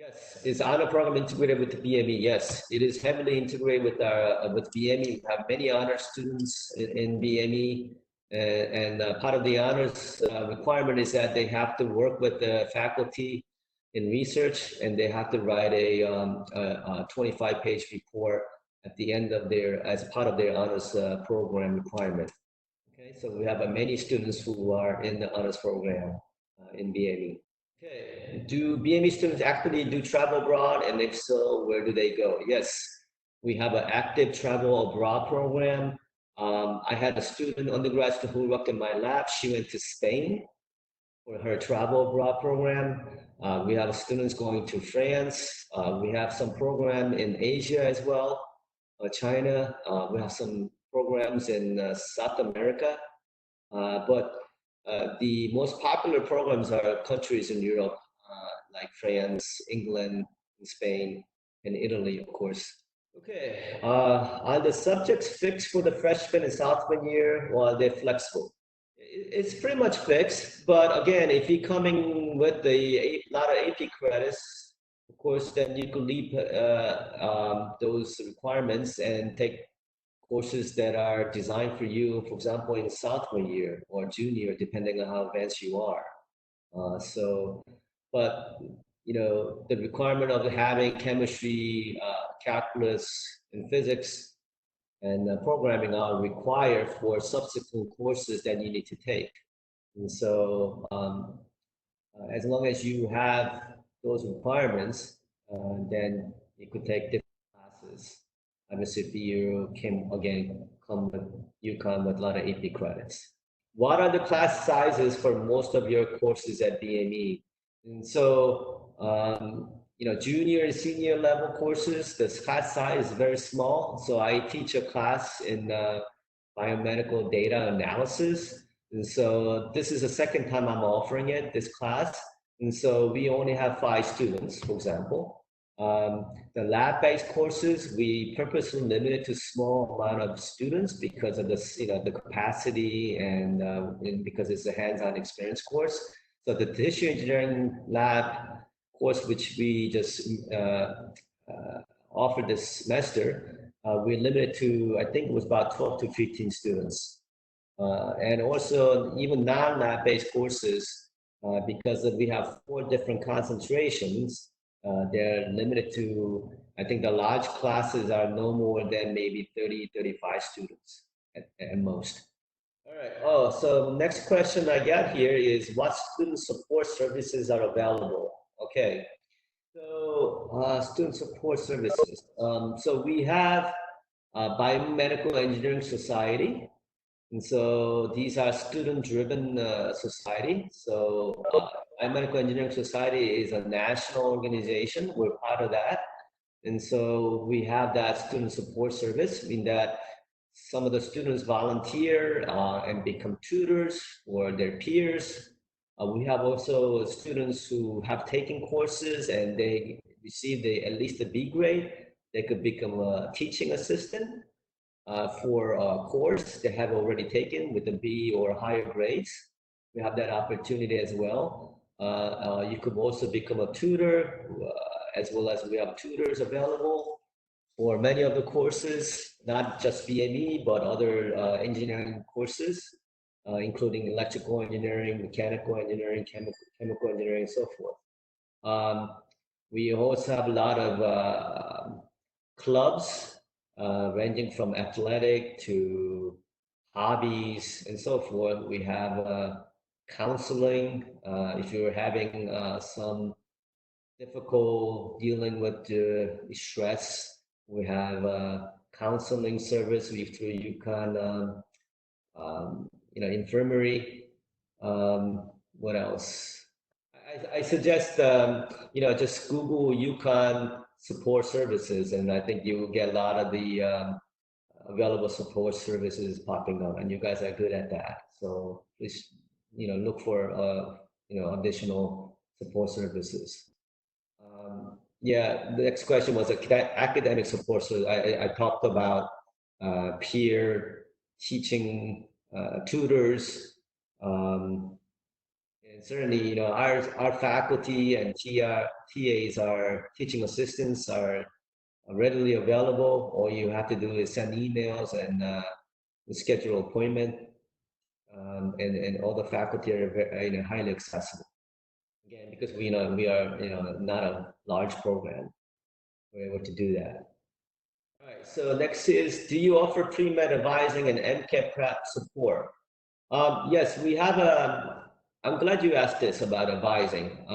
Yes, is honor program integrated with the BME? Yes, it is heavily integrated with our with BME. We have many honor students in BME, and part of the honors requirement is that they have to work with the faculty in research, and they have to write a 25-page report at the end of their as part of their honors program requirement. Okay, so we have many students who are in the honors program in BME. Okay, do BME students actually do travel abroad? And if so, where do they go? Yes, we have an active travel abroad program. I had a student, undergrad student who worked in my lab. She went to Spain for her travel abroad program. We have students going to France. We have some program in Asia as well, China. We have some programs in South America. But the most popular programs are countries in Europe, like France, England, Spain, and Italy, of course. Okay, are the subjects fixed for the freshman and sophomore year, or are they flexible? It's pretty much fixed, but again, if you're coming with a lot of AP credits, of course, then you could leave those requirements and take courses that are designed for you, for example, in sophomore year or junior, depending on how advanced you are. But the requirement of having chemistry, calculus, and physics and programming are required for subsequent courses that you need to take. And so, as long as you have those requirements, then you could take different classes. Obviously, if you come with UConn with a lot of AP credits. What are the class sizes for most of your courses at BME? And so, junior and senior level courses, the class size is very small. So I teach a class in biomedical data analysis. And so this is the second time I'm offering this class. And so we only have 5 students, for example. The lab-based courses, we purposely limited to small amount of students because of the capacity and because it's a hands-on experience course. So the tissue engineering lab course, which we just offered this semester, we limited to, I think it was about 12 to 15 students. And also even non-lab-based courses, because we have 4 different concentrations, they're limited to, I think the large classes are no more than maybe 30, 35 students at most. All right. Oh, so next question I got here is what student support services are available? Okay. So student support services. So we have Biomedical Engineering Society. And so these are student-driven society. So Biomedical Engineering Society is a national organization. We're part of that. And so we have that student support service, meaning that some of the students volunteer and become tutors for their peers. We have also students who have taken courses and they receive at least a B grade. They could become a teaching assistant for a course they have already taken with a B or higher grades. We have that opportunity as well. You could also become a tutor, as well as we have tutors available for many of the courses, not just BME, but other engineering courses, including electrical engineering, mechanical engineering, chemical engineering, and so forth. We also have a lot of clubs, ranging from athletic to hobbies and so forth. We have counseling. If you're having some difficult dealing with stress, we have counseling service through UConn, infirmary. What else? I suggest, just Google UConn support services, and I think you will get a lot of the available support services popping up, and you guys are good at that. So please, look for, additional support services. Yeah, the next question was academic support. So I talked about peer teaching tutors, And certainly, our faculty and TAs, our teaching assistants, are readily available. All you have to do is send emails and schedule appointment, and all the faculty are highly accessible. Again, because we are not a large program, we're able to do that. All right. So next is, do you offer pre-med advising and MCAT prep support? Yes, we have a. I'm glad you asked this about advising.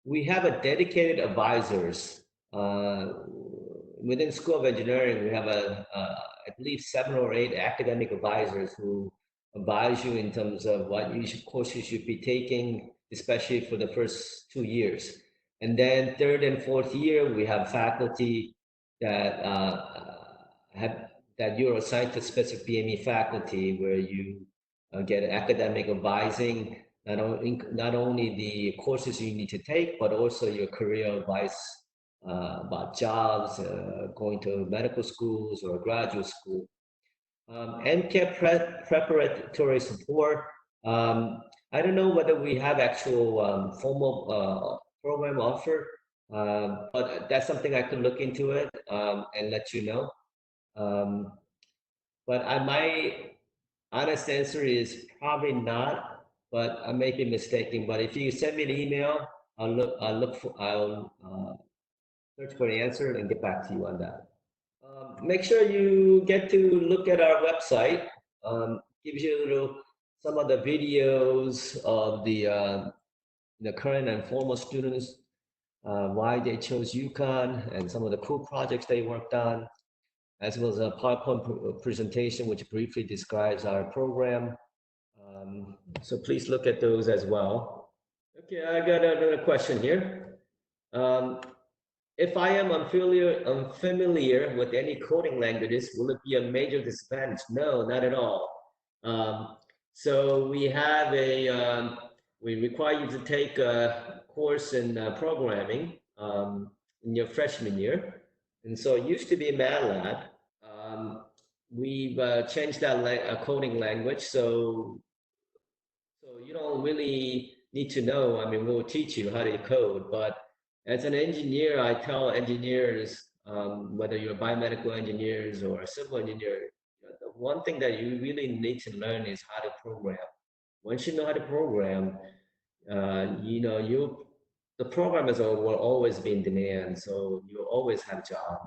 We have a dedicated advisors within School of Engineering. We have I believe 7 or 8 academic advisors who advise you in terms of what courses you should be taking, especially for the first 2 years. And then third and fourth year, we have faculty that have that you're assigned to specific BME faculty where you get academic advising, not only the courses you need to take, but also your career advice about jobs, going to medical schools or graduate school. MCAT preparatory support. I don't know whether we have actual formal program offer, but that's something I could look into it and let you know. But my honest answer is probably not, but I may be mistaken. But if you send me an email, I'll search for the answer and get back to you on that. Make sure you get to look at our website. Gives you some of the videos of the current and former students, why they chose UConn, and some of the cool projects they worked on, as well as a PowerPoint presentation which briefly describes our program. So please look at those as well. Okay, I got another question here. If I am unfamiliar with any coding languages, will it be a major disadvantage? No, not at all. So we have we require you to take a course in programming in your freshman year. And so it used to be MATLAB. We've changed that coding language, so you don't really need to know. I mean, we'll teach you how to code, but as an engineer, I tell engineers, whether you're biomedical engineers or a civil engineer, the one thing that you really need to learn is how to program. Once you know how to program, the programmers will always be in demand, so you'll always have a job.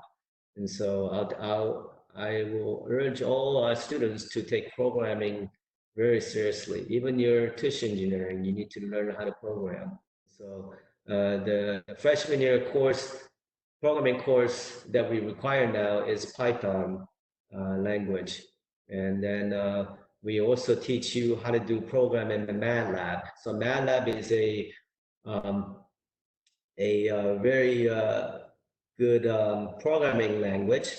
And so I will urge all our students to take programming very seriously. Even your tuition engineering, you need to learn how to program. So the freshman year programming course that we require now is Python language. And then we also teach you how to do programming in MATLAB. So MATLAB is a very good programming language,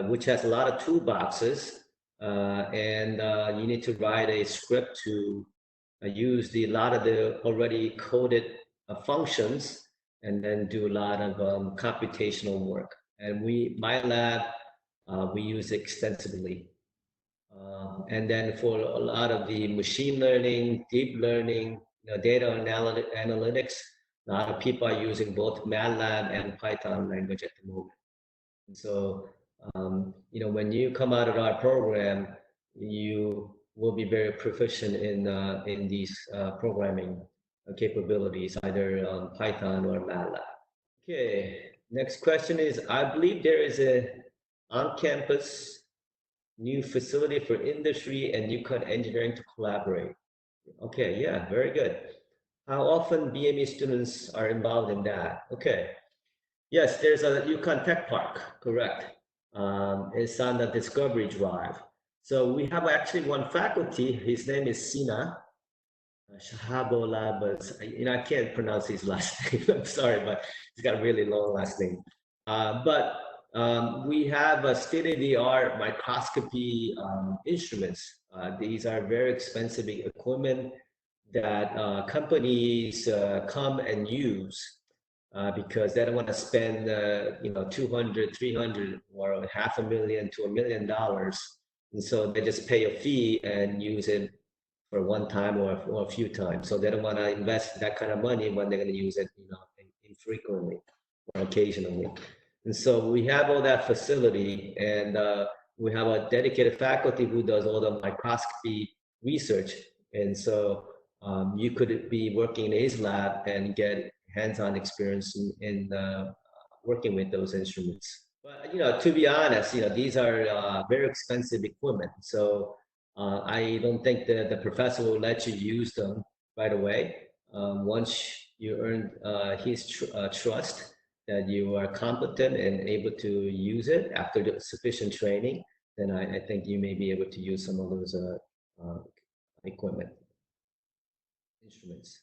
which has a lot of toolboxes, and you need to write a script to use a lot of the already coded functions, and then do a lot of computational work. And my lab, we use extensively. And then for a lot of the machine learning, deep learning, data analytics, a lot of people are using both MATLAB and Python language at the moment. And so, when you come out of our program, you will be very proficient in these programming capabilities, either Python or MATLAB. Okay, next question is, I believe there is a on-campus new facility for industry and UConn engineering to collaborate. Okay, yeah, very good. How often BME students are involved in that? Okay. Yes, there's a UConn Tech Park, correct. It's on the Discovery Drive. So we have actually one faculty, his name is Sina Shahabolabas. I can't pronounce his last name, I'm sorry, but he's got a really long last name. But we have a state-of-the-art microscopy instruments. These are very expensive equipment that companies come and use because they don't want to spend 200, 300, or $500,000 to $1 million. And so they just pay a fee and use it for one time or a few times. So they don't want to invest that kind of money when they're going to use it, infrequently or occasionally. And so we have all that facility, and we have a dedicated faculty who does all the microscopy research. And so you could be working in his lab and get hands-on experience in working with those instruments. But to be honest, these are very expensive equipment. So I don't think that the professor will let you use them right away. Once you earn his trust that you are competent and able to use it after the sufficient training, then I think you may be able to use some of those equipment, instruments.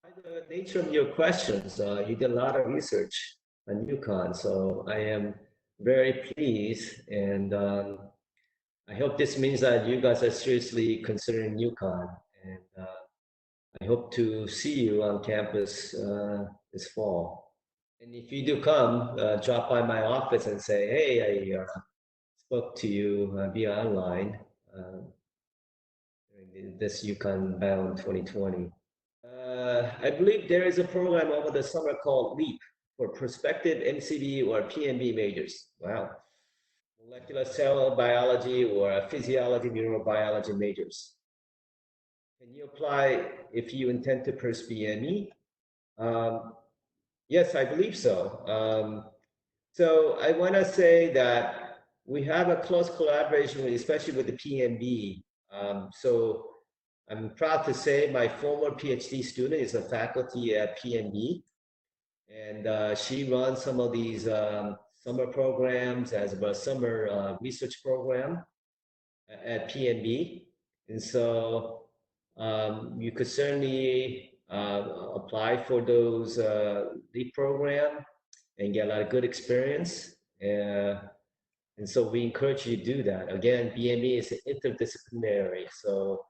By the nature of your questions, you did a lot of research on UConn, so I am very pleased, and I hope this means that you guys are seriously considering UConn, and I hope to see you on campus this fall. And if you do come, drop by my office and say, hey, I spoke to you via online during this UConn Bound 2020. I believe there is a program over the summer called LEAP for prospective MCB or PMB majors. Wow. Molecular cell biology or physiology, neurobiology majors. Can you apply if you intend to pursue BME? Yes, I believe so. So I want to say that we have a close collaboration, especially with the PMB. So I'm proud to say my former PhD student is a faculty at PMB, and she runs some of these summer programs as well as summer research program at PMB. And so you could certainly apply for those LEAP program and get a lot of good experience. And so we encourage you to do that. Again, BME is interdisciplinary, so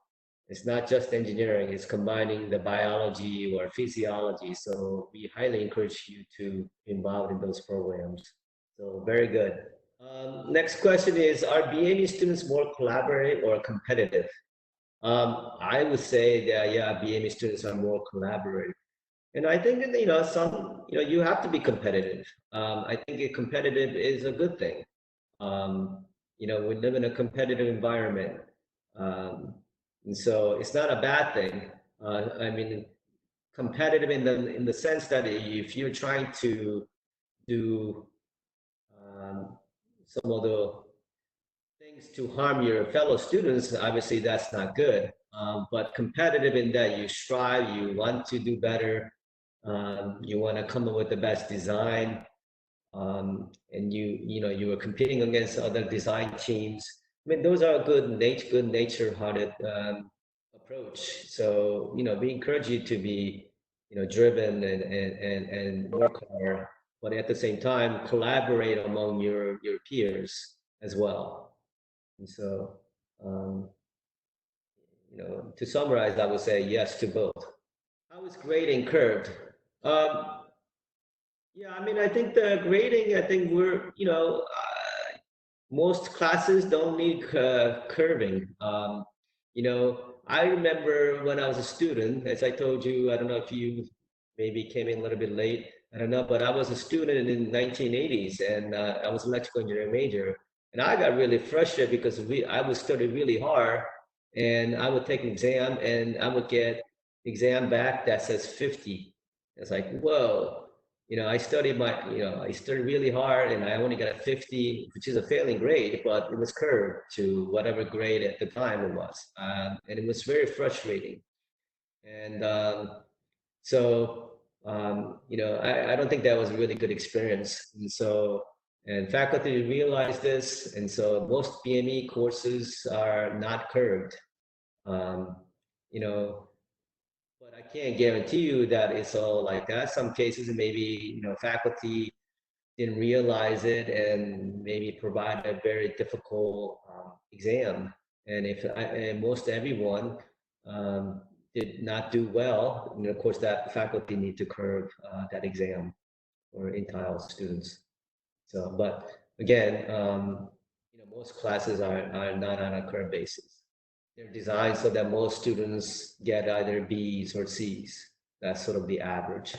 it's not just engineering, it's combining the biology or physiology. So we highly encourage you to involve in those programs. So very good. Next question is, are BME students more collaborative or competitive? I would say that, yeah, BME students are more collaborative. And I think that, you have to be competitive. I think competitive is a good thing. We live in a competitive environment. And so it's not a bad thing. I mean, competitive in the sense that if you're trying to do some of the things to harm your fellow students, obviously that's not good. But competitive in that you strive, you want to do better, you want to come up with the best design, and you were competing against other design teams. I mean, those are good nature-hearted approach. So we encourage you to be driven and work hard, but at the same time collaborate among your peers as well. And so, to summarize, I would say yes to both. How is grading curved? Um, yeah, I mean, I think the grading, I think most classes don't need curving. I remember when I was a student, as I told you, I don't know if you maybe came in a little bit late, I don't know, but I was a student in the 1980s, and I was an electrical engineering major. And I got really frustrated because I would study really hard, and I would take an exam, and I would get exam back that says 50. It's like, whoa. I studied really hard and I only got a 50, which is a failing grade, but it was curved to whatever grade at the time it was. And it was very frustrating. And I don't think that was a really good experience. And faculty realized this. And so most BME courses are not curved. Um, you know, but I can't guarantee you that it's all like that. Some cases, maybe faculty didn't realize it and maybe provide a very difficult exam. And and most everyone did not do well, of course, that faculty need to curve that exam for entire students. So, but again, most classes are not on a curve basis. They're designed so that most students get either B's or C's. That's sort of the average.